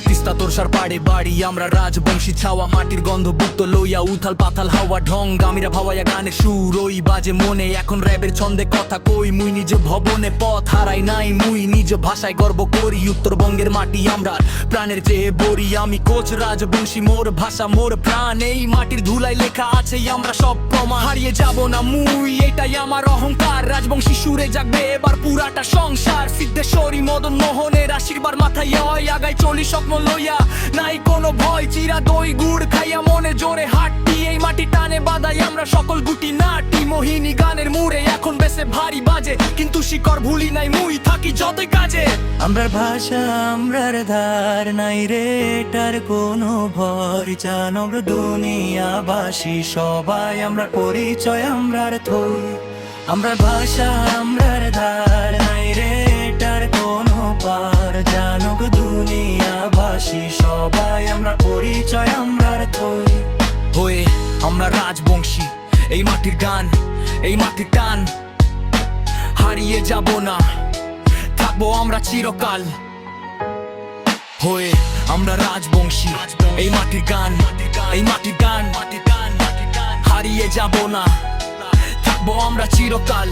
তিস্তা তোরসার পাড়ে বাড়ি আমরা রাজবংশী ছাওয়া মাটির গন্ধ বুক্ত লইয়া উথাল পাথাল হাওয়া ঢং গামিরা ভাওয়াইয়া গানের সুর ওই বাজে মনে এখন র্যাবের ছন্দে কথা কই মুই নিজ ভবনে পথ হারাই নাই মুই নিজ ভাষায় গর্ব করি উত্তরবঙ্গের মাটি আমরা প্রাণের চেয়ে বড়ি আমি কোচ রাজবংশী মোর ভাষা মোর প্রাণ এই মাটির ধুলায় লেখা আছে আমরা সব প্রমাণ হারিয়ে যাব না মুই এটাই আমার অহংকার রাজবংশী সুরে জাগবে এবার পুরাটা সংসার সিদ্ধেশ্বরী মদন মোহনের আশীর্বাদ মাথায় আগাই চলি স্বপ্ন লইয়া নাই কোনো ভয় চিরা দই গুড় খাইয়া মনে জোরে হাঁটি এই মাটি টানে বাঁধাই আমরা সকল গুটি নাটি মোহিনী গানের মুড়ে এখন বেশে ভারী বাজে কিন্তু শিকড় ভুলি নাই মুই থাকি যতই কাজে আমরার ভাষা আমরার ধার নাই রে এটার কোনো ভয় জানব দুনিয়াবাসী সবাই আমরা পরিচয় আমরার থই আমরার ভাষা আমরার ধার নাই রে এটার কোনো পার জানব দুনিয়াবাসী সবাই আমরা পরিচয় আমরার থই হয়ে আমরা রাজবংশী এই মাটির গান এই মাটির টান হারিয়ে যাব না থাকবো আমরা চিরকাল হয়ে আমরা রাজবংশী এই মাটির গান এই মাটির গান হারিয়ে যাব না থাকবো আমরা চিরকাল।